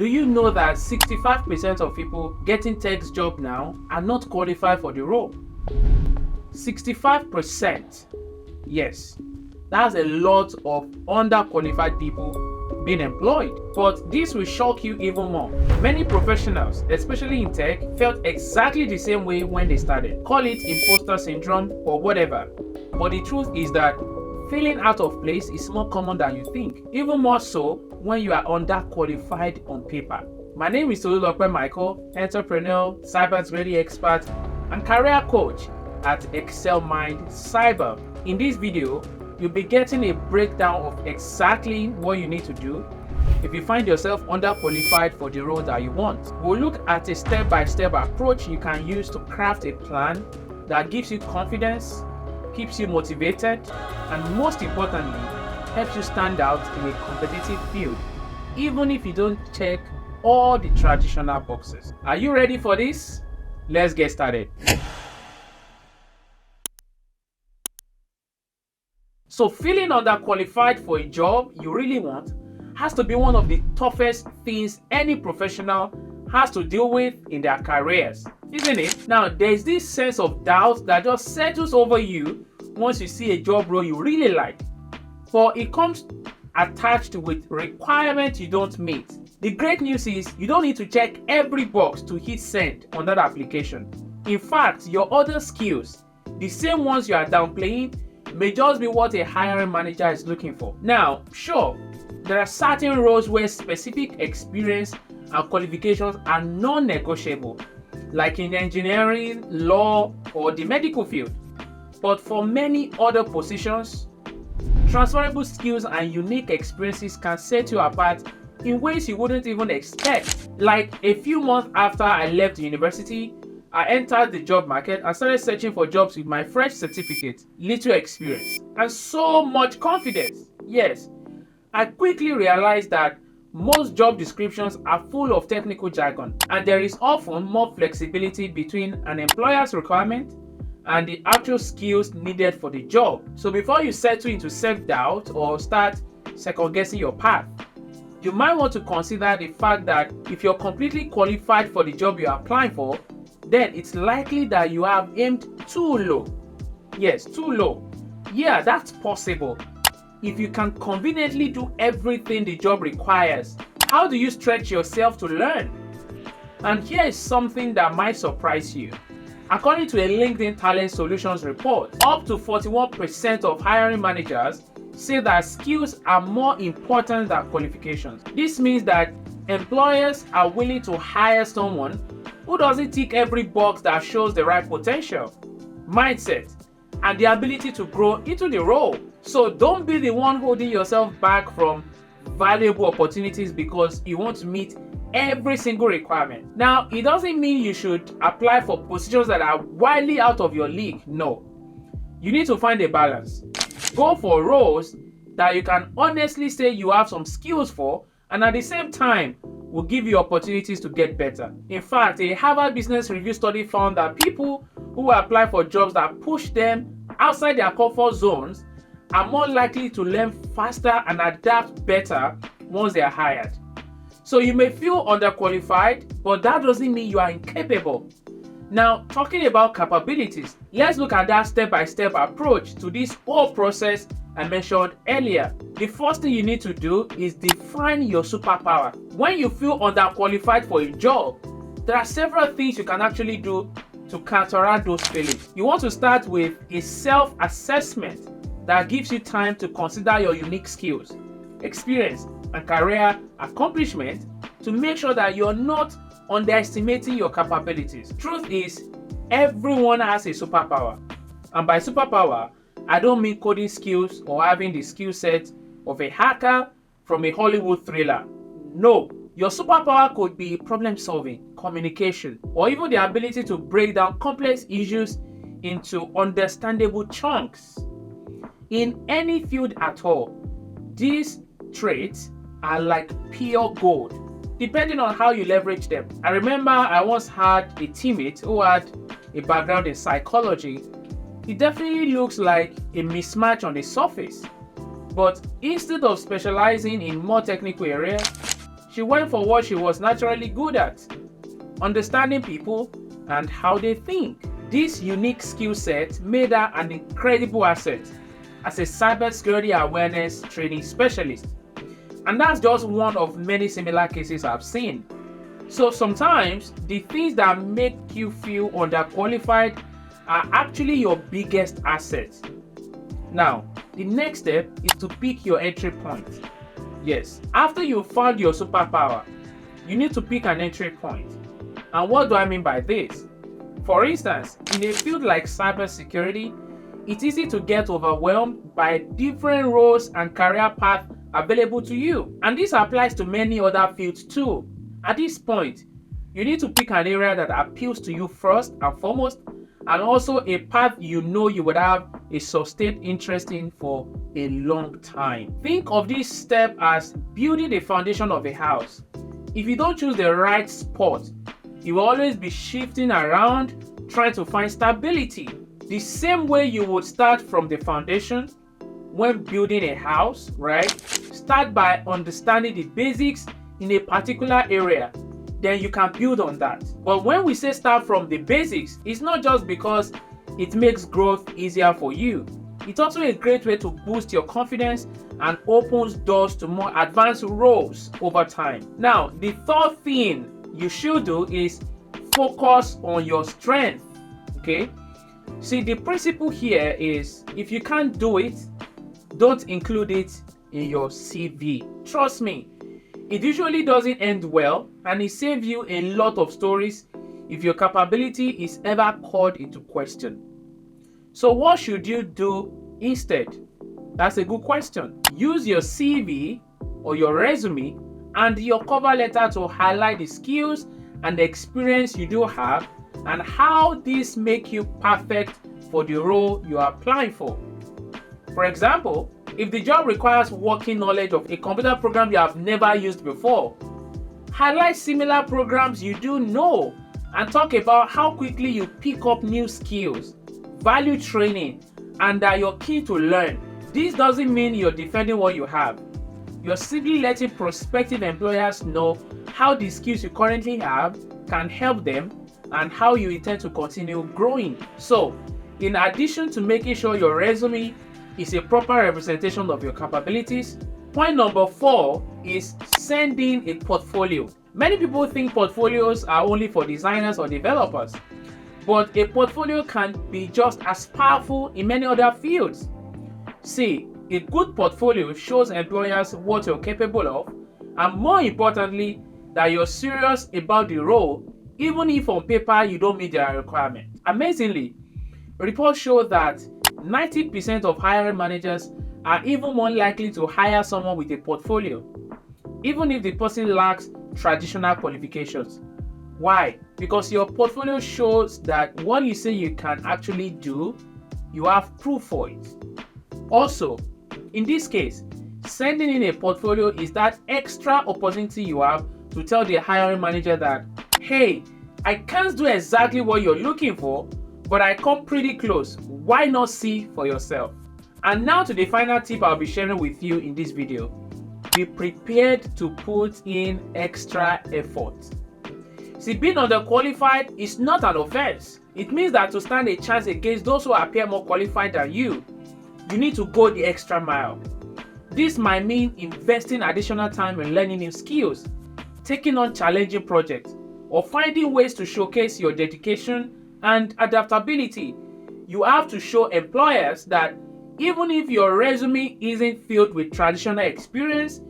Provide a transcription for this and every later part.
Do you know that 65% of people getting tech's job now are not qualified for the role? 65%. Yes, that's a lot of underqualified people being employed. But this will shock you even more. Many professionals, especially in tech, felt exactly the same way when they started. Call it imposter syndrome or whatever. But the truth is that feeling out of place is more common than you think. Even more so when you are underqualified on paper. My name is Tolulope Michael, entrepreneur, cybersecurity expert, and career coach at Excel Mind Cyber. In this video, you'll be getting a breakdown of exactly what you need to do if you find yourself underqualified for the role that you want. We'll look at a step-by-step approach you can use to craft a plan that gives you confidence, keeps you motivated, and most importantly, helps you stand out in a competitive field, even if you don't check all the traditional boxes. Are you ready for this? Let's get started. So feeling underqualified for a job you really want has to be one of the toughest things any professional has to deal with in their careers, isn't it? Now, there's this sense of doubt that just settles over you once you see a job role you really like, but it comes attached with requirements you don't meet. The great news is you don't need to check every box to hit send on that application. In fact, your other skills, the same ones you are downplaying, may just be what a hiring manager is looking for. Now, sure, there are certain roles where specific experience and qualifications are non-negotiable, like in engineering, law, or the medical field. But for many other positions, transferable skills and unique experiences can set you apart in ways you wouldn't even expect. Like a few months after I left university, I entered the job market and started searching for jobs with my fresh certificate, little experience, and so much confidence. Yes, I quickly realized that most job descriptions are full of technical jargon, and there is often more flexibility between an employer's requirement and the actual skills needed for the job. So before you settle into self-doubt or start second-guessing your path, you might want to consider the fact that if you're completely qualified for the job you're applying for, then it's likely that you have aimed too low. Yes, too low. Yeah, that's possible. If you can conveniently do everything the job requires, how do you stretch yourself to learn? And here is something that might surprise you. According to a LinkedIn Talent Solutions report, up to 41% of hiring managers say that skills are more important than qualifications. This means that employers are willing to hire someone who doesn't tick every box that shows the right potential, mindset, and the ability to grow into the role. So don't be the one holding yourself back from valuable opportunities because you want to meet every single requirement. Now, it doesn't mean you should apply for positions that are wildly out of your league. No. You need to find a balance. Go for roles that you can honestly say you have some skills for, and at the same time will give you opportunities to get better. In fact, a Harvard Business Review study found that people who apply for jobs that push them outside their comfort zones are more likely to learn faster and adapt better once they are hired. So you may feel underqualified, but that doesn't mean you are incapable. Now, talking about capabilities, let's look at that step-by-step approach to this whole process I mentioned earlier. The first thing you need to do is define your superpower. When you feel underqualified for a job, there are several things you can actually do to counteract those feelings. You want to start with a self-assessment that gives you time to consider your unique skills, experience, and career accomplishment to make sure that you're not underestimating your capabilities. Truth is, everyone has a superpower. And by superpower, I don't mean coding skills or having the skill set of a hacker from a Hollywood thriller. No, your superpower could be problem solving, communication, or even the ability to break down complex issues into understandable chunks. In any field at all, these traits are like pure gold, depending on how you leverage them. I remember I once had a teammate who had a background in psychology. It definitely looks like a mismatch on the surface, but instead of specializing in more technical areas, She went for what she was naturally good at, understanding people and how they think. This unique skill set made her an incredible asset as a cybersecurity awareness training specialist. And that's just one of many similar cases I've seen. So sometimes the things that make you feel underqualified are actually your biggest asset. Now, the next step is to pick your entry point. Yes, after you've found your superpower, you need to pick an entry point. And what do I mean by this? For instance, in a field like cybersecurity, it's easy to get overwhelmed by different roles and career paths available to you. And this applies to many other fields too. At this point, you need to pick an area that appeals to you first and foremost, and also a path you know you would have a sustained interest in for a long time. Think of this step as building the foundation of a house. If you don't choose the right spot, you will always be shifting around trying to find stability. The same way you would start from the foundation when building a house, right? Start by understanding the basics in a particular area, then you can build on that. But when we say start from the basics, it's not just because it makes growth easier for you. It's also a great way to boost your confidence and opens doors to more advanced roles over time. Now, the third thing you should do is focus on your strength, okay? See, the principle here is if you can't do it, don't include it in your CV. Trust me, it usually doesn't end well, and it saves you a lot of stories if your capability is ever called into question. So what should you do instead? That's a good question. Use your CV or your resume and your cover letter to highlight the skills and the experience you do have and how these make you perfect for the role you are applying for. For example, if the job requires working knowledge of a computer program you have never used before, highlight similar programs you do know and talk about how quickly you pick up new skills, value training, and that you're keen to learn. This doesn't mean you're defending what you have. You're simply letting prospective employers know how the skills you currently have can help them and how you intend to continue growing. So, in addition to making sure your resume is a proper representation of your capabilities, point number 4 is sending a portfolio. Many people think portfolios are only for designers or developers, but a portfolio can be just as powerful in many other fields. See, a good portfolio shows employers what you're capable of, and more importantly, that you're serious about the role, even if on paper you don't meet their requirements. Amazingly, reports show that 90% of hiring managers are even more likely to hire someone with a portfolio, even if the person lacks traditional qualifications. Why? Because your portfolio shows that what you say you can actually do, you have proof for it. Also, in this case, sending in a portfolio is that extra opportunity you have to tell the hiring manager that, hey, I can't do exactly what you're looking for, but I come pretty close. Why not see for yourself? And now to the final tip I'll be sharing with you in this video. Be prepared to put in extra effort. See, being underqualified is not an offense. It means that to stand a chance against those who appear more qualified than you, you need to go the extra mile. This might mean investing additional time in learning new skills, taking on challenging projects, or finding ways to showcase your dedication and adaptability. You have to show employers that even if your resume isn't filled with traditional experience,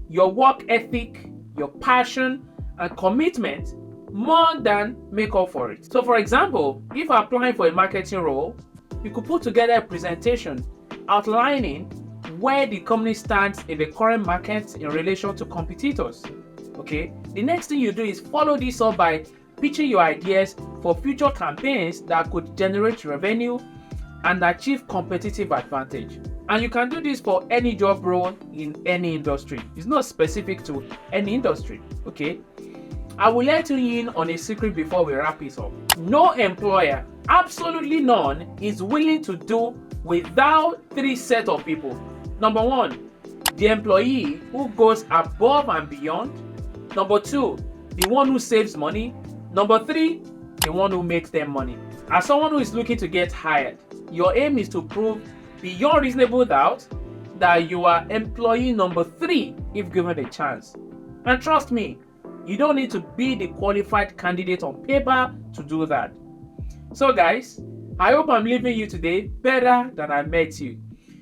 your work ethic, your passion, and commitment more than make up for it. So for example, if applying for a marketing role, you could put together a presentation outlining where the company stands in the current market in relation to competitors. Okay, the next thing you do is follow this up by pitching your ideas for future campaigns that could generate revenue and achieve competitive advantage. And you can do this for any job role in any industry. It's not specific to any industry, okay? I will let you in on a secret before we wrap it up. No employer, absolutely none, is willing to do without 3 sets of people. Number 1, the employee who goes above and beyond. Number 2, the one who saves money. Number 3, the one who makes them money. As someone who is looking to get hired, your aim is to prove beyond reasonable doubt that you are employee number 3 if given a chance. And trust me, you don't need to be the qualified candidate on paper to do that. So guys, I hope I'm leaving you today better than I met you.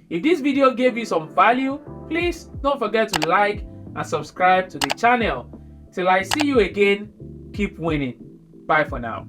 If this video gave you some value, please don't forget to like and subscribe to the channel. Till I see you again, keep winning. Bye for now.